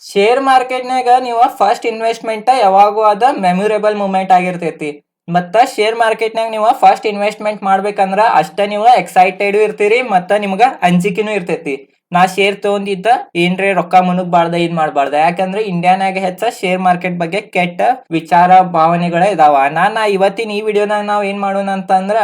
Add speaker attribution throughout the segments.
Speaker 1: Share ಮಾರ್ಕೆಟ್ನಾಗ ನೀವು first investment ಯಾವಾಗೂ ಅದ ಮೆಮೊರೇಬಲ್ ಮೂಮೆಂಟ್ ಆಗಿರ್ತೈತಿ. ಮತ್ತ ಶೇರ್ ಮಾರ್ಕೆಟ್ನಾಗ ನೀವು ಫಸ್ಟ್ ಇನ್ವೆಸ್ಟ್ಮೆಂಟ್ ಮಾಡ್ಬೇಕಂದ್ರ ಅಷ್ಟ ನೀವು ಎಕ್ಸೈಟೆಡ್ ಇರ್ತೀರಿ ಮತ್ತ ನಿಮ್ಗ ಅಂಜಿಕೆನೂ ಇರ್ತೈತಿ. ನಾ ಶೇರ್ ತಗೊಂಡಿದ್ದ ಏನ್ರಿ ರೊಕ್ಕ ಮುನುಗ್ಬಾರ್ದ ಇದ್ ಮಾಡ್ಬಾರ್ದ, ಯಾಕಂದ್ರೆ ಇಂಡಿಯಾನಾಗ ಹೆಚ್ಚ ಶೇರ್ ಮಾರ್ಕೆಟ್ ಬಗ್ಗೆ ಕೆಟ್ಟ ವಿಚಾರ ಭಾವನೆಗಳೇ ಇದಾವ. ನಾ ಇವತ್ತಿನ ಈ ವಿಡಿಯೋನಾಗ ನಾವ್ ಏನ್ ಮಾಡೋಣ ಅಂತಂದ್ರ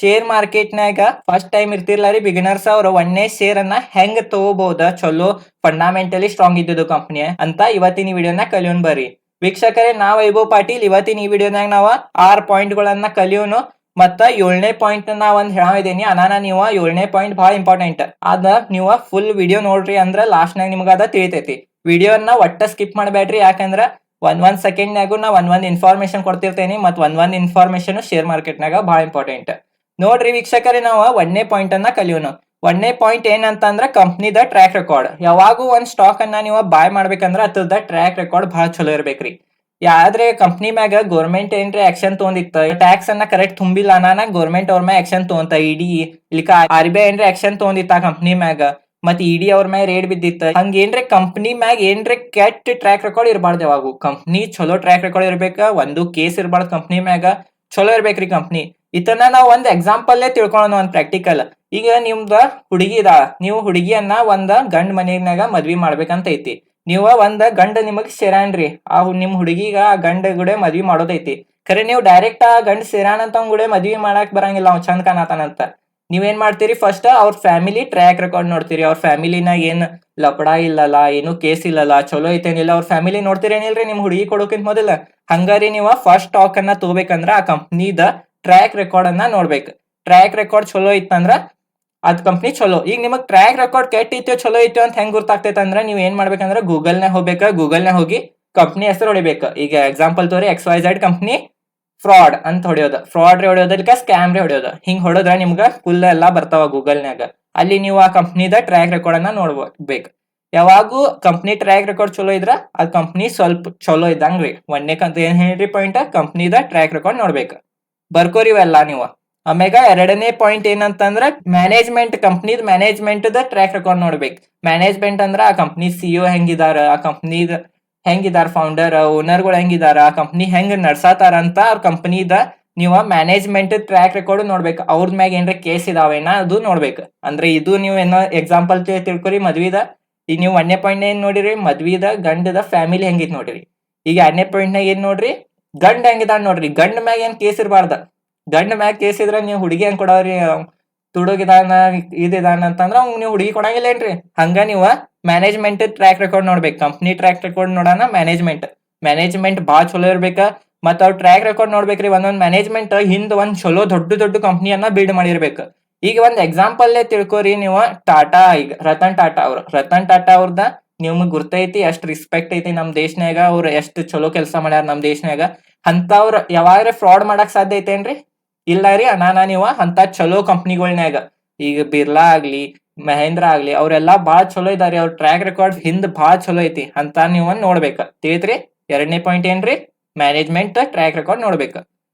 Speaker 1: ಶೇರ್ ಮಾರ್ಕೆಟ್ನಾಗ ಫಸ್ಟ್ ಟೈಮ್ ಇರ್ತಿರ್ಲಾರಿ ಬಿಗಿನರ್ಸ್ ಅವ್ರು ಒಂದೇ ಶೇರ್ ಅನ್ನ ಹೆಂಗ್ ತಗೋಬಹುದ ಚಲೋ ಫಂಡಾಮೆಂಟಲಿ ಸ್ಟ್ರಾಂಗ್ ಇದ್ದಿದ್ದು ಕಂಪ್ನಿ ಅಂತ ಇವತ್ತಿನ ಈ ವಿಡಿಯೋನ ಕಲಿಯೋಣ ಬರ್ರಿ. ವೀಕ್ಷಕರೇ, ನಾವ್ ವೈಭವ್ ಪಾಟೀಲ್. ಇವತ್ತಿನ ಈ ವಿಡಿಯೋನಾಗ ನಾವ 6 ಪಾಯಿಂಟ್ ಗಳನ್ನ ಕಲಿಯೋನು. ಮತ್ತ 7ನೇ ಪಾಯಿಂಟ್ ನಾ ಒಂದ್ ಹೇಳಾವಿದೀನಿ, ಅನಾನ ನೀವು 7ನೇ ಪಾಯಿಂಟ್ ಬಹಳ ಇಂಪಾರ್ಟೆಂಟ್ ಅದ. ನೀವು ಫುಲ್ ವಿಡಿಯೋ ನೋಡ್ರಿ ಅಂದ್ರ ಲಾಸ್ಟ್ ನಾಗ ನಿಮ್ಗ ಅದ ತಿಳಿತೈತಿ. ವಿಡಿಯೋನ ಒಟ್ಟ ಸ್ಕಿಪ್ ಮಾಡಬೇಡ್ರಿ, ಯಾಕಂದ್ರ ಒಂದ್ ಸೆಕೆಂಡ್ನಾಗು ನಾ ಒಂದ್ ಇನ್ಫಾರ್ಮೇಶನ್ ಕೊಡ್ತಿರ್ತೇನಿ. ಮತ್ ಒಂದ್ ಇನ್ಫಾರ್ಮೇಶನ್ ಶೇರ್ ಮಾರ್ಕೆಟ್ನಾಗ ಬಹಳ ಇಂಪಾರ್ಟೆಂಟ್. ನೋಡ್ರಿ ವೀಕ್ಷಕರೇ, ನಾವು 1ನೇ ಪಾಯಿಂಟ್ ಅನ್ನ ಕಲಿಯೋಣ. 1ನೇ ಪಾಯಿಂಟ್ ಏನಂತಂದ್ರ ಕಂಪ್ನಿದ ಟ್ರ್ಯಾಕ್ ರೆಕಾರ್ಡ್. ಯಾವಾಗೂ ಒಂದ್ ಸ್ಟಾಕ್ ಅನ್ನ ನೀವು ಬಾಯ್ ಮಾಡ್ಬೇಕಂದ್ರ ಅದ್ರದ ಟ್ರ್ಯಾಕ್ ರೆಕಾರ್ಡ್ ಬಹಳ ಚಲೋ ಇರ್ಬೇಕ್ರಿ. ಯಾವ್ದ್ರೆ ಕಂಪ್ನಿ ಮ್ಯಾಗ ಗೌರ್ಮೆಂಟ್ ಏನ್ರಿ ಆಕ್ಷನ್ ತಗೊಂಡಿತ್ತ, ಟ್ಯಾಕ್ಸ್ ಅನ್ನ ಕರೆಕ್ಟ್ ತುಂಬಿಲ್ಲ ಅನಾನ ಗೌರ್ಮೆಂಟ್ ಅವ್ರ ಮ್ಯಾಗ ಆಕ್ಷನ್ ತಗೊಂತ, ಇಡಿ ಇಲ್ಲಿಕ RBI ಏನ್ರಿ ಆಕ್ಷನ್ ತಗೊಂಡಿತ್ತ ಕಂಪ್ನಿ ಮ್ಯಾಗ, ಮತ್ ಇಡಿ ಅವ್ರ ಮ್ಯಾಗ ರೇಡ್ ಬಿದ್ದಿತ್ತ. ಹಂಗೇನ್ರಿ ಕಂಪ್ನಿ ಮ್ಯಾಗ ಏನ್ರಿ ಕೆಟ್ಟ ಟ್ರ್ಯಾಕ್ ರೆಕಾರ್ಡ್ ಇರಬಾರ್ದು. ಯಾವಾಗೂ ಕಂಪ್ನಿ ಚಲೋ ಟ್ರ್ಯಾಕ್ ರೆಕಾರ್ಡ್ ಇರ್ಬೇಕ. ಒಂದು ಕೇಸ್ ಇರಬಾರ್ದು ಕಂಪ್ನಿ ಮ್ಯಾಗ. ಚಲೋ ಇರ್ಬೇಕ್ರಿ ಕಂಪ್ನಿ. ಇದನ್ನ ನಾವ್ ಒಂದ್ ಎಕ್ಸಾಂಪಲ್ ತಿಳ್ಕೊಳ್ಳೋಣ, ಒಂದ್ ಪ್ರಾಕ್ಟಿಕಲ್. ಈಗ ನಿಮ್ದ ಹುಡುಗಿ ಇದಾಳ, ನೀವು ಹುಡುಗಿಯನ್ನ ಒಂದ ಗಂಡ್ ಮನೆಯಾಗ ಮದ್ವಿ ಮಾಡ್ಬೇಕಂತ ಐತಿ. ನೀವ ಒಂದ್ ಗಂಡ ನಿಮಗ್ ಸೇರಾನ್ರಿ, ನಿಮ್ ಹುಡುಗಿಗ ಆ ಗಂಡ ಗುಡೆ ಮದ್ವಿ ಮಾಡೋದೈತಿ. ಖರೆ ನೀವು ಡೈರೆಕ್ಟ್ ಆ ಗಂಡ ಸೇರಾನಂತ ಅವ್ನ ಗುಡೆ ಮದ್ವಿ ಮಾಡಕ್ ಬರಂಗಿಲ್ಲ, ಅವ್ನ್ ಚಂದ ಕಾಣತಾನಂತ. ನೀವೇನ್ ಮಾಡ್ತೀರಿ, ಫಸ್ಟ್ ಅವ್ರ ಫ್ಯಾಮಿಲಿ ಟ್ರ್ಯಾಕ್ ರೆಕಾರ್ಡ್ ನೋಡ್ತೀರಿ. ಅವ್ರ ಫ್ಯಾಮಿಲಿನಾಗ ಏನ್ ಲಪಡಾ ಇಲ್ಲಲ್ಲ, ಏನು ಕೇಸ್ ಇಲ್ಲಲ್ಲ, ಚಲೋ ಐತೇನಿಲ್ಲ, ಅವ್ರ ಫ್ಯಾಮಿಲಿ ನೋಡ್ತೀರೇನಿಲ್ರಿ ನಿಮ್ ಹುಡುಗಿ ಕೊಡೋಕಿಂತ ಮೊದಲ. ಹಂಗಾರಿ ನೀವ ಫಸ್ಟ್ ಸ್ಟಾಕ್ ಅನ್ನ ತಗೋಬೇಕಂದ್ರ ಆ ಕಂಪ್ನಿದ ಟ್ರ್ಯಾಕ್ ರೆಕಾರ್ಡ್ ಅನ್ನ ನೋಡ್ಬೇಕು. ಟ್ರ್ಯಾಕ್ ರೆಕಾರ್ಡ್ ಚಲೋ ಇತ್ತಂದ್ರ ಅದ್ ಕಂಪ್ನಿ ಚಲೋ. ಈಗ ನಿಮಗ್ ಟ್ರ್ಯಾಕ್ ರೆಕಾರ್ಡ್ ಕೆಟ್ಟ ಐತೋ ಚಲೋ ಐತೋ ಅಂತ ಹೆಂಗ್ ಗೊತ್ತಾಗ್ತೈತೆ ಅಂದ್ರ ನೀವ್ ಏನ್ ಮಾಡ್ಬೇಕಂದ್ರ ಗೂಗಲ್ನಾಗ ಹೋಗ್ಬೇಕ. ಗೂಗಲ್ನಾಗ ಹೋಗಿ ಕಂಪ್ನಿ ಹೆಸರು ಹೊಡಿಬೇಕು. ಈಗ ಎಕ್ಸಾಂಪಲ್ ತೋರಿ XYZ ಕಂಪ್ನಿ ಫ್ರಾಡ್ ಅಂತ ಹೊಡೆಯೋದು. ಫ್ರಾಡ್ ಹೊಡೆಯೋದು, ಇಲ್ಲಿಕ ಸ್ಕ್ಯಾಮ್ ಹೊಡೆಯೋದು. ಹಿಂಗ್ ಹೊಡೆದ್ರ ನಿಮ್ಗ ಫುಲ್ ಎಲ್ಲಾ ಬರ್ತಾವ ಗೂಗಲ್ನಾಗ. ಅಲ್ಲಿ ನೀವು ಆ ಕಂಪ್ನಿದ ಟ್ರ್ಯಾಕ್ ರೆಕಾರ್ಡ್ ಅನ್ನ ನೋಡ್ಬೇಕು. ಯಾವಾಗೂ ಕಂಪ್ನಿ ಟ್ರ್ಯಾಕ್ ರೆಕಾರ್ಡ್ ಚಲೋ ಇದ್ರ ಆ ಕಂಪ್ನಿ ಸ್ವಲ್ಪ ಚಲೋ ಇದ್ದಂಗ್ರಿ. ಒಂದೇ ಏನ್ ಹೇಳ್ರಿ ಪಾಯಿಂಟ್, ಕಂಪ್ನಿದ ಟ್ರ್ಯಾಕ್ ರೆಕಾರ್ಡ್ ನೋಡ್ಬೇಕು. ಬರ್ಕೋರಿವೆಲ್ಲ ನೀವು. ಆಮ್ಯಾಗ 2ನೇ ಪಾಯಿಂಟ್ ಏನಂತಂದ್ರ ಮ್ಯಾನೇಜ್ಮೆಂಟ್, ಕಂಪ್ನಿದ್ ಮ್ಯಾನೇಜ್ಮೆಂಟ್ ದ ಟ್ರ್ಯಾಕ್ ರೆಕಾರ್ಡ್ ನೋಡ್ಬೇಕು. ಮ್ಯಾನೇಜ್ಮೆಂಟ್ ಅಂದ್ರ ಆ ಕಂಪ್ನಿ CEO ಹೆಂಗಿದಾರ, ಆ ಕಂಪ್ನಿದ ಹೆಂಗಿದಾರ, ಫೌಂಡರ್ ಓನರ್ಗಳು ಹೆಂಗಿದಾರ, ಆ ಕಂಪ್ನಿ ಹೆಂಗ್ ನಡ್ಸಾತಾರ ಅಂತ ಅವ್ರ ಕಂಪ್ನಿದ ನೀವು ಮ್ಯಾನೇಜ್ಮೆಂಟ್ ಟ್ರ್ಯಾಕ್ ರೆಕಾರ್ಡ್ ನೋಡ್ಬೇಕು. ಅವ್ರ ಮ್ಯಾಗ ಏನ್ರ ಕೇಸ್ ಇದಾವೇನ ಅದು ನೋಡ್ಬೇಕು. ಅಂದ್ರೆ ಇದು ನೀವು ಏನೋ ಎಕ್ಸಾಂಪಲ್ ತಿಳ್ಕೊರಿ ಮದ್ವಿದ. ಈಗ ನೀವು 1ನೇ ಪಾಯಿಂಟ್ ಏನ್ ನೋಡಿರಿ, ಮದ್ವಿದ ಗಂಡದ ಫ್ಯಾಮಿಲಿ ಹೆಂಗಿತ್ ನೋಡಿರಿ. ಈಗ 2ನೇ ಪಾಯಿಂಟ್ ನಾಗ ಏನ್ ನೋಡ್ರಿ, ಗಂಡ ಹೆಂಗಿದಾನ ನೋಡ್ರಿ. ಗಂಡ ಮ್ಯಾಗ ಏನ್ ಕೇಸ್ ಇರಬಾರ್ದ. ಗಂಡ ಮ್ಯಾಗ ಕೇಸ್ ಇದ್ರ ನೀವು ಹುಡುಗಿ ಹೆಂಗ್ ಕೊಡವ್ರಿ, ತುಡುಗಿದಾನ ಇದಾನ ಅಂತಂದ್ರ ನೀವು ಹುಡುಗಿ ಕೊಡಂಗಿಲ್ಲ ಏನ್ರಿ. ಹಂಗ ನೀವು ಮ್ಯಾನೇಜ್ಮೆಂಟ್ ಟ್ರ್ಯಾಕ್ ರೆಕಾರ್ಡ್ ನೋಡ್ಬೇಕು. ಕಂಪ್ನಿ ಟ್ರ್ಯಾಕ್ ರೆಕಾರ್ಡ್ ನೋಡೋಣ. ಮ್ಯಾನೇಜ್ಮೆಂಟ್ ಬಾಳ ಚಲೋ ಇರ್ಬೇಕ. ಮತ್ತ ಅವ್ರ ಟ್ರ್ಯಾಕ್ ರೆಕಾರ್ಡ್ ನೋಡ್ಬೇಕ್ರಿ. ಒಂದೊಂದ್ ಮ್ಯಾನೇಜ್ಮೆಂಟ್ ಹಿಂದ್ ಒಂದ್ ಚಲೋ ದೊಡ್ಡ ಕಂಪ್ನಿಯನ್ನ ಬಿಲ್ಡ್ ಮಾಡಿರ್ಬೇಕು. ಈಗ ಒಂದ್ ಎಕ್ಸಾಂಪಲ್ ತಿಳ್ಕೊರಿ ನೀವು. ಟಾಟಾ, ಈಗ ರತನ್ ಟಾಟಾ ಅವ್ರದ ನಿಮ್ಗ್ ಗುರ್ತೈತಿ, ಎಷ್ಟ್ ರೆಸ್ಪೆಕ್ಟ್ ಐತಿ ನಮ್ ದೇಶನ್ಯಾಗ. ಅವ್ರ ಎಷ್ಟ್ ಚಲೋ ಕೆಲಸ ಮಾಡ್ಯಾರ ನಮ್ ದೇಶನ್ಯಾಗ. ಅಂತವ್ರ ಯಾವಾಗ್ರೆ ಫ್ರಾಡ್ ಮಾಡಕ್ ಸಾಧ್ಯ ಐತೇನ್ರಿ? ಇಲ್ಲ ರೀ. ನೀವು ಅಂತ ಚಲೋ ಕಂಪ್ನಿಗಳ್ನ್ಯಾಗ ಈಗ ಬಿರ್ಲಾ ಆಗ್ಲಿ, ಮಹೇಂದ್ರ ಆಗ್ಲಿ, ಅವ್ರೆಲ್ಲಾ ಬಾಳ ಚಲೋ ಇದಾರಿ. ಅವ್ರ ಟ್ರ್ಯಾಕ್ ರೆಕಾರ್ಡ್ ಹಿಂದ್ ಬಾಳ ಚಲೋ ಐತಿ ಅಂತ ನೀವ್ ನೋಡ್ಬೇಕ. ತಿಳಿತ್ರಿ? 2ನೇ ಪಾಯಿಂಟ್ ಏನ್ರಿ, ಮ್ಯಾನೇಜ್ಮೆಂಟ್ ಟ್ರ್ಯಾಕ್ ರೆಕಾರ್ಡ್ ನೋಡ್ಬೇಕ.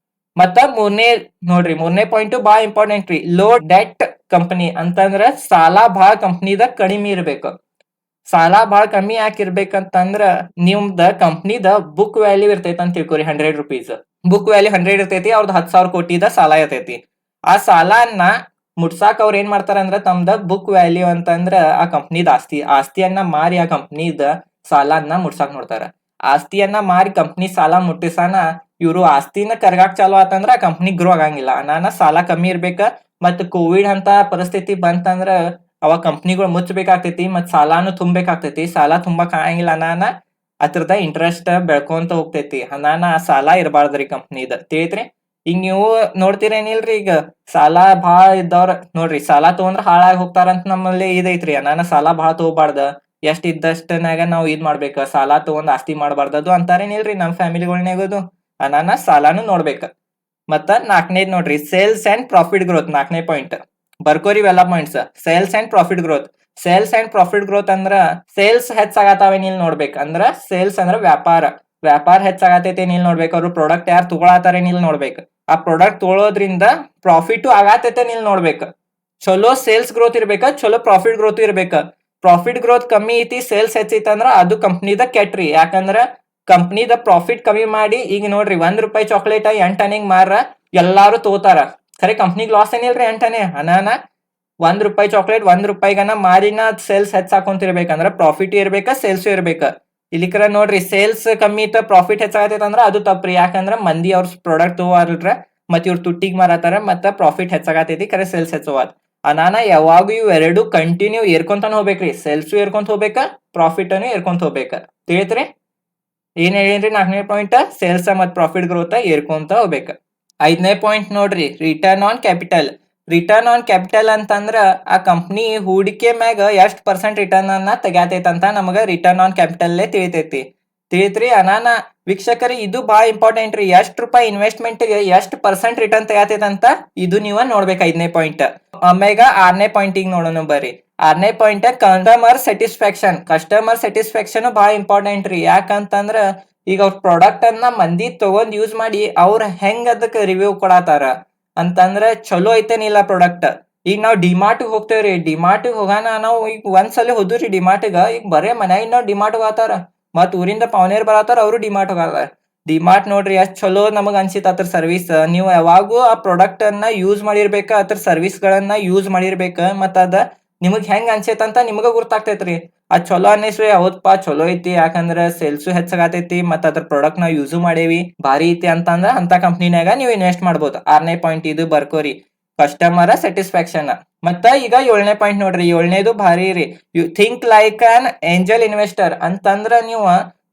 Speaker 1: ಮತ್ತ ಮೂರನೇ ಪಾಯಿಂಟ್ ಬಾಳ ಇಂಪಾರ್ಟೆಂಟ್ ರೀ, ಲೋ ಡೆಟ್ ಕಂಪನಿ ಅಂತಂದ್ರ ಸಾಲ ಬಾಳ ಕಂಪ್ನಿದ ಕಡಿಮೆ ಇರ್ಬೇಕು. ಸಾಲ ಬಾಳ ಕಮ್ಮಿ ಯಾಕಿರ್ಬೇಕಂತಂದ್ರ ನಿಮ್ದ ಕಂಪ್ನಿದ ಬುಕ್ ವ್ಯಾಲ್ಯೂ ಇರ್ತೈತಿ ಅಂತ ತಿಳ್ಕೊರಿ. 100 ರೂಪೀಸ್ ಬುಕ್ ವ್ಯಾಲ್ಯೂ 100 ಇರ್ತೈತಿ. ಅವ್ರದ್ದು 10,000 ಕೋಟಿದ ಸಾಲ ಇರ್ತೈತಿ. ಆ ಸಾಲನ್ನ ಮುಟ್ಸಾಕ್ ಅವ್ರ ಏನ್ ಮಾಡ್ತಾರ ಅಂದ್ರ ತಮ್ದ ಬುಕ್ ವ್ಯಾಲ್ಯೂ ಅಂತಂದ್ರ ಆ ಕಂಪ್ನಿದ ಆಸ್ತಿಯನ್ನ ಮಾರಿ ಆ ಕಂಪ್ನಿದ ಸಾಲನ್ನ ಮುಟ್ಸಾಕ್ ನೋಡ್ತಾರ. ಆಸ್ತಿಯನ್ನ ಮಾರಿ ಕಂಪ್ನಿ ಸಾಲ ಮುಟ್ಟಿಸಾನ ಇವ್ರು ಆಸ್ತಿನ ಕರ್ಗಾಕ್ ಚಾಲು ಆತಂದ್ರ ಆ ಕಂಪ್ನಿ ಗ್ರೋ ಆಗಂಗಿಲ್ಲ. ಸಾಲ ಕಮ್ಮಿ ಇರ್ಬೇಕ. ಮತ್ ಕೋವಿಡ್ ಅಂತ ಪರಿಸ್ಥಿತಿ ಬಂತಂದ್ರ ಅವಾಗ ಕಂಪ್ನಿಗಳು ಮುಚ್ಚಬೇಕಾಗ್ತೈತಿ, ಮತ್ ಸಾಲಾನು ತುಂಬಬೇಕಾಗ್ತೈತಿ. ಸಾಲ ತುಂಬಾಕ್ ಆಗಂಗಿಲ್ಲ ಅದ್ರದ ಇಂಟ್ರೆಸ್ಟ್ ಬೆಳ್ಕೊಂತ ಹೋಗ್ತೈತಿ. ಸಾಲ ಇರಬಾರ್ದ್ರಿ ಕಂಪ್ನಿದ. ತಿಳಿತ್ರಿ? ಈಗ ನೀವು ನೋಡ್ತೀರೇನಿಲ್ರಿ, ಈಗ ಸಾಲ ಬಾಳ ಇದ್ದವ್ರ ನೋಡ್ರಿ, ಸಾಲ ತಗೊಂಡ್ರ ಹಾಳಾಗಿ ಹೋಗ್ತಾರಂತ ನಮ್ಮಲ್ಲಿ ಇದೈತ್ರಿ. ಸಾಲ ಬಾಳ ತಗೋಬಾರ್ದ, ಎಷ್ಟ್ ಇದ್ದಷ್ಟನಾಗ ನಾವ್ ಇದ್ ಮಾಡ್ಬೇಕ. ಸಾಲ ತಗೊಂಡ್ ಆಸ್ತಿ ಮಾಡ್ಬಾರ್ದದು ಅಂತಾರೇನಿಲ್ರಿ ನಮ್ ಫ್ಯಾಮಿಲಿಗಳ್ನಾಗದು. ಸಾಲಾನು ನೋಡ್ಬೇಕ. ಮತ್ತ 4ನೇದ್ ನೋಡ್ರಿ, ಸೇಲ್ಸ್ ಅಂಡ್ ಪ್ರಾಫಿಟ್ ಗ್ರೋತ್. 4ನೇ ಪಾಯಿಂಟ್ ಬರ್ಕೋರಿ ಇವೆಲ್ಲ points. Sales and profit growth ಅಂದ್ರ ಸೇಲ್ಸ್ ಹೆಚ್ಚಾಗತಾವೆ ನೀಲ್ ನೋಡ್ಬೇಕ. ಅಂದ್ರ ಸೇಲ್ಸ್ ಅಂದ್ರ ವ್ಯಾಪಾರ ಹೆಚ್ಚಾಗತೈತೆ ನೀಲ್ ನೋಡ್ಬೇಕು. ಅವ್ರು ಪ್ರಾಡಕ್ಟ್ ಯಾರು ತಗೊಳತಾರೆ ನೀಲ್ ನೋಡ್ಬೇಕು. ಆ ಪ್ರಾಡಕ್ಟ್ ತಗೊಳೋದ್ರಿಂದ ಪ್ರಾಫಿಟ್ ಆಗತೈತೆ ನೀಲ್ ನೋಡ್ಬೇಕು. ಚಲೋ ಸೇಲ್ಸ್ ಗ್ರೋತ್ ಇರ್ಬೇಕ, ಚಲೋ ಪ್ರಾಫಿಟ್ ಗ್ರೋತ್ ಇರ್ಬೇಕ. ಪ್ರಾಫಿಟ್ ಗ್ರೋತ್ ಕಮ್ಮಿ ಐತಿ ಸೇಲ್ಸ್ ಹೆಚ್ಚೈತಂದ್ರ ಅದು ಕಂಪ್ನಿದ ಕೆಟ್ರಿ. ಯಾಕಂದ್ರ ಕಂಪ್ನಿದ ಪ್ರಾಫಿಟ್ ಕಮ್ಮಿ ಮಾಡಿ ಈಗ ನೋಡ್ರಿ ₹1 ಚಾಕ್ಲೇಟ್ 8 ಆನೆಗ್ ಮಾರ ಎಲ್ಲಾರು ತಗೋತಾರ. ಖರೆ ಕಂಪ್ನಿಗ್ ಲಾಸ್ ಏನಿಲ್ರಿ 8 ಆನೆ ಅನಾನ ₹1 ಚಾಕ್ಲೇಟ್ ₹1 ಮಾರಿನ ಸೇಲ್ಸ್ ಹೆಚ್ಚಾಕೊಂತಿರ್ಬೇಕಂದ್ರ ಪ್ರಾಫಿಟ್ ಇರ್ಬೇಕ ಸೇಲ್ಸ್ ಇರ್ಬೇಕ. ಇಲ್ಲಿಕರ ನೋಡ್ರಿ ಸೇಲ್ಸ್ ಕಮ್ಮಿ ಇತ್ತ ಪ್ರಾಫಿಟ್ ಹೆಚ್ಚಾಗತೈತೆ ಅಂದ್ರ ಅದು ತಪ್ಪ್ರಿ. ಯಾಕಂದ್ರ ಮಂದಿ ಅವ್ರ ಪ್ರಾಡಕ್ಟ್ ತಗೋವಾರ್ಲ್ರ ಮತ್ ಇವ್ರ ತುಟ್ಟಿಗ್ ಮಾರತಾರ ಮತ್ತ ಪ್ರಾಫಿಟ್ ಹೆಚ್ಚಾಗತೈತಿ ಖರೆ ಸೇಲ್ಸ್ ಹೆಚ್ಚವಾದ. ಅನಾನ ಯಾವಾಗೂ ಇವೆರಡು ಕಂಟಿನ್ಯೂ ಏರ್ಕೊಂತಾನ ಹೋಗ್ಬೇಕ್ರಿ. ಸೇಲ್ಸು ಏರ್ಕೊಂತ ಹೋಗ್ಬೇಕ ಪ್ರಾಫಿಟ್ ಅನ್ನು ಏರ್ಕೊಂತ ಹೋಗ್ಬೇಕ. ತಿಳಿತ್ರಿ ಏನ್ ಹೇಳಿನ್ರಿ 4ನೇ ಪಾಯಿಂಟ್ ಸೇಲ್ಸ್ ಮತ್ ಪ್ರಾಫಿಟ್ ಗ್ರೋತ್ ಏರ್ಕೊಂತ ಹೋಗ್ಬೇಕ. 5ನೇ ಪಾಯಿಂಟ್ ನೋಡ್ರಿ return on capital. Return on capital ಅಂತಂದ್ರ ಆ ಕಂಪ್ನಿ ಹೂಡಿಕೆ ಮ್ಯಾಗ ಎಷ್ಟ್ % ರಿಟರ್ನ್ ಅನ್ನ ತೆಗ್ಯಾತೈತಂತ ನಮಗ ರಿಟರ್ನ್ ಆನ್ ಕ್ಯಾಪಿಟಲ್ ತಿಳಿತೈತಿ. ತಿಳಿತ್ರಿ ಅನಾನ ವೀಕ್ಷಕರಿ ಇದು ಬಹಳ ಇಂಪಾರ್ಟೆಂಟ್ ರೀ. ₹ಎಷ್ಟು ಇನ್ವೆಸ್ಟ್ಮೆಂಟ್ ಗೆ ಎಷ್ಟು % ರಿಟರ್ನ್ ತೆಗ್ಯಾತೈತಂತ ಇದು ನೀವ ನೋಡ್ಬೇಕು 5ನೇ ಪಾಯಿಂಟ್. ಆಮ್ಯಾಗ 6ನೇ ಪಾಯಿಂಟ್ ಈಗ ನೋಡೋಣ ಬರ್ರಿ. 6ನೇ point customer satisfaction. Customer satisfaction ಬಹಳ ಇಂಪಾರ್ಟೆಂಟ್ ರೀ. ಯಾಕಂತಂದ್ರ ಈಗ ಅವ್ರ ಪ್ರಾಡಕ್ಟ್ ಅನ್ನ ಮಂದಿ ತಗೊಂಡ್ ಯೂಸ್ ಮಾಡಿ ಅವ್ರ ಹೆಂಗ್ ಅದಕ್ಕೆ ರಿವ್ಯೂ ಕೊಡತಾರ ಅಂತಂದ್ರ ಚಲೋ ಐತೇನಿಲ್ಲ ಪ್ರಾಡಕ್ಟ್. ಈಗ ನಾವ್ ಡಿಮಾರ್ಟ್ ಹೋಗ್ತೇವ್ರಿ. ಡಿಮಾರ್ಟ್ ಹೋಗಾನ ನಾವು ಈಗ ಒಂದ್ಸಲ ಹೋದ್ರಿ ಡಿಮಾರ್ಟ್ಗ. ಈಗ ಬರೇ ಮನ್ಯಾಗಿನ ಡಿಮಾರ್ಟ್ ಹೋಗತಾರ ಮತ್ ಊರಿಂದ ಪಾವನೇರ್ ಬರತಾರ ಅವರು ಡಿಮಾರ್ಟ್ ಹೋಗತಾರ. ಡಿಮಾರ್ಟ್ ನೋಡ್ರಿ ಎಷ್ಟ್ ಚಲೋ ನಮಗ್ ಅನ್ಸಿತ್ ಅದ್ರ ಸರ್ವಿಸ್. ನೀವು ಯಾವಾಗೂ ಆ ಪ್ರಾಡಕ್ಟ್ ಅನ್ನ ಯೂಸ್ ಮಾಡಿರ್ಬೇಕ, ಅದ್ರ ಸರ್ವಿಸ್ ಗಳನ್ನ ಯೂಸ್ ಮಾಡಿರ್ಬೇಕ ಮತ್ತ ಅದ ನಿಮಗ್ ಹೆಂಗ್ ಅನ್ಸೈತಂತ ನಿಮಗ ಗುರ್ತಾಗ್ತೈತ್ರಿ. ಅದ್ ಚಲೋ ಅನ್ನಿಸ್ರಿ ಹೌದಪ್ಪಾ ಚಲೋ ಐತಿ ಯಾಕಂದ್ರ ಸೇಲ್ಸು ಹೆಚ್ಚಾಗತೈತಿ ಮತ್ತ ಅದ್ರ ಪ್ರಾಡಕ್ಟ್ ನಾವ್ ಯೂಸು ಮಾಡೇವಿ ಭಾರಿ ಐತಿ ಅಂತಂದ್ರ ಅಂತ ಕಂಪ್ನಿನಾಗ ನೀವು ಇನ್ವೆಸ್ಟ್ ಮಾಡ್ಬೋದು. 6ನೇ ಪಾಯಿಂಟ್ ಇದು ಬರ್ಕೋರಿ ಕಸ್ಟಮರ್ ಸ್ಯಾಟಿಸ್ಫ್ಯಾಕ್ಷನ್. ಮತ್ತ ಈಗ 7ನೇ ಪಾಯಿಂಟ್ ನೋಡ್ರಿ. 7ನೇದು ಭಾರಿ ರೀ. You think like an angel investor ಅಂತಂದ್ರ ನೀವು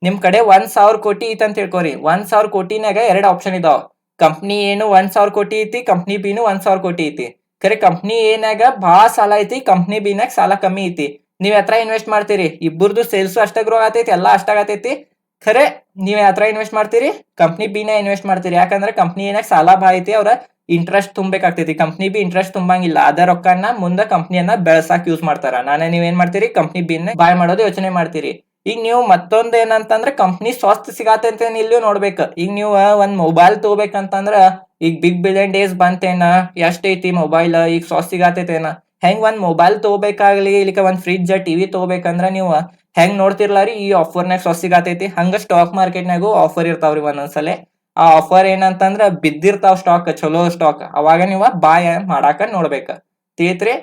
Speaker 1: ನಿಮ್ ಕಡೆ 1,000 ಕೋಟಿ ಐತಿ ಅಂತ ತಿಳ್ಕೊರಿ. 1,000 ಕೋಟಿನಾಗ 2 ಆಪ್ಷನ್ ಇದಾವ. ಕಂಪ್ನಿ ಏನು 1,000 ಕೋಟಿ ಐತಿ, ಕಂಪ್ನಿ ಬಿನು 1,000 ಕೋಟಿ ಐತಿ. ಖರೆ ಕಂಪ್ನಿ ಏನಾಗ ಭಾಳ ಸಾಲ ಐತಿ, ಕಂಪ್ನಿ ಬಿನಾಗ ಸಾಲ ಕಮ್ಮಿ ಐತಿ. ನೀವ್ ಯಾತ್ರ ಇನ್ವೆಸ್ಟ್ ಮಾಡ್ತೀರಿ? ಇಬ್ಬರದು ಸೇಲ್ಸ್ ಅಷ್ಟ ಗ್ರೋ ಆಗತೈತಿ, ಎಲ್ಲಾ ಅಷ್ಟಾಗತೈತಿ. ಖರೆ ನೀವ್ ಯಾತ್ರ ಇನ್ವೆಸ್ಟ್ ಮಾಡ್ತೀರಿ? ಕಂಪ್ನಿ ಬಿನ ಇನ್ವೆಸ್ಟ್ ಮಾಡ್ತೀರಿ. ಯಾಕಂದ್ರೆ ಕಂಪ್ನಿ ಏನಾಗ ಸಾಲ ಭಾಳ ಐತಿ, ಅವ್ರ ಇಂಟ್ರೆಸ್ಟ್ ತುಂಬಬೇಕಾಗ್ತೈತಿ. ಕಂಪ್ನಿ ಬಿ ಇಂಟ್ರೆಸ್ಟ್ ತುಂಬಂಗಿಲ್ಲ. ಅದ ರೊಕ್ಕನ ಮುಂದ ಕಂಪ್ನಿಯನ್ನ ಬೆಳಸಾಕ್ ಯೂಸ್ ಮಾಡ್ತಾರ. ನೀವ್ ಏನ್ ಮಾಡ್ತೀರಿ? ಕಂಪ್ನಿ ಬಿನ್ ಬಾಯ್ ಮಾಡೋದು ಯೋಚನೆ ಮಾಡ್ತೀರಿ. ಈಗ ನೀವು ಮತ್ತೊಂದ್ ಏನಂತಂದ್ರ ಕಂಪ್ನಿ ಸ್ವಸ್ಥ ಸಿಗಾತೈತೆ ಇಲ್ಲಿ ನೋಡ್ಬೇಕು. ಈಗ ನೀವು ಒಂದ್ ಮೊಬೈಲ್ ತಗೋಬೇಕಂತಂದ್ರ ಈಗ ಬಿಗ್ ಬಿಲಿಯನ್ ಡೇಸ್ ಬಂತೇನ, ಎಷ್ಟ್ ಐತಿ ಮೊಬೈಲ್ ಈಗ ಸ್ವಸ್ಥ ಸಿಗಾತೈತೇನ. ಹೆಂಗ್ ಒಂದ್ ಮೊಬೈಲ್ ತಗೋಬೇಕಾಗ್ಲಿ ಇಲ್ಲಿಕ ಒಂದ್ ಫ್ರಿಡ್ಜ್ ಟಿವಿ ತಗೋಬೇಕಂದ್ರ ನೀವು ಹೆಂಗ್ ನೋಡ್ತಿರ್ಲಾರಿ ಈ ಆಫರ್ನಾಗ ಸ್ವಸ್ಥ ಸಿಗಾತೈತಿ. ಹಂಗ ಸ್ಟಾಕ್ ಮಾರ್ಕೆಟ್ನಾಗು ಆಫರ್ ಇರ್ತಾವ್ರಿ ಒಂದೊಂದ್ಸಲ. ಆ ಆಫರ್ ಏನಂತಂದ್ರ ಬಿದ್ದಿರ್ತಾವ್ ಸ್ಟಾಕ್, ಚಲೋ ಸ್ಟಾಕ್, ಅವಾಗ ನೀವ ಬಾಯ್ ಮಾಡಾಕ ನೋಡ್ಬೇಕ. ತಿಳಿತ್ರಿ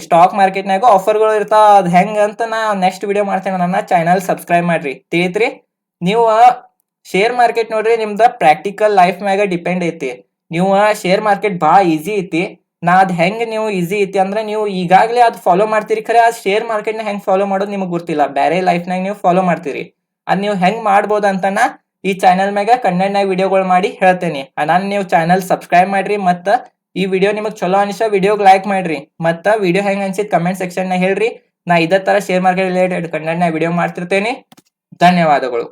Speaker 1: ಸ್ಟಾಕ್ ಮಾರ್ಕೆಟ್ನಾಗು ಆಫರ್ಗಳು ಇರ್ತಾವ. ಅದ್ ಹೆಂಗ್ ಅಂತ ನಾ ನೆಕ್ಸ್ಟ್ ವಿಡಿಯೋ ಮಾಡ್ತೇನೆ. ನನ್ನ ಚಾನಲ್ ಸಬ್ಸ್ಕ್ರೈಬ್ ಮಾಡ್ರಿ. ತಿಳಿತ್ರಿ ನೀವು ಶೇರ್ ಮಾರ್ಕೆಟ್ ನೋಡ್ರಿ ನಿಮ್ದ ಪ್ರಾಕ್ಟಿಕಲ್ ಲೈಫ್ ಮ್ಯಾಗ ಡಿಪೆಂಡ್ ಐತಿ. ನೀವು ಶೇರ್ ಮಾರ್ಕೆಟ್ ಭಾಳ ಈಸಿ ಐತಿ. ನಾ ಅದ್ ಹೆಂಗ್ ನೀವು ಈಸಿ ಐತಿ ಅಂದ್ರೆ ನೀವು ಈಗಾಗ್ಲೇ ಅದ್ ಫಾಲೋ ಮಾಡ್ತೀರಿ. ಖರೆ ಆ ಶೇರ್ ಮಾರ್ಕೆಟ್ ನ ಹೆಂಗ್ ಫಾಲೋ ಮಾಡೋದು ನಿಮಗ್ ಗೊತ್ತಿಲ್ಲ. ಬೇರೆ ಲೈಫ್ ನಾಗ ನೀವು ಫಾಲೋ ಮಾಡ್ತೀರಿ. ಅದ್ ನೀವು ಹೆಂಗ್ ಮಾಡ್ಬೋದು ಅಂತನ ಈ ಚಾನಲ್ ಮ್ಯಾಗ ಕನ್ನಡನಾಗ ವಿಡಿಯೋಗಳು ಮಾಡಿ ಹೇಳ್ತೇನೆ. ನಾನು ನೀವು ಚಾನಲ್ ಸಬ್ಸ್ಕ್ರೈಬ್ ಮಾಡ್ರಿ. ಮತ್ತ ಈ ವಿಡಿಯೋ ನಿಮಗ್ ಚಲೋ ಅನಿಸ್ತ ವಿಡಿಯೋಗ್ ಲೈಕ್ ಮಾಡ್ರಿ. ಮತ್ತ ವಿಡಿಯೋ ಹೆಂಗ್ ಅನ್ಸಿತ್ ಕಮೆಂಟ್ ಸೆಕ್ಷನ್ ನಾಗ ಹೇಳ್ರಿ. ನಾ ಇದೇ ತರ ಶೇರ್ ಮಾರ್ಕೆಟ್ ರಿಲೇಟೆಡ್ ಕನ್ನಡನಾಗ ವಿಡಿಯೋ ಮಾಡ್ತಿರ್ತೇನೆ. ಧನ್ಯವಾದಗಳು.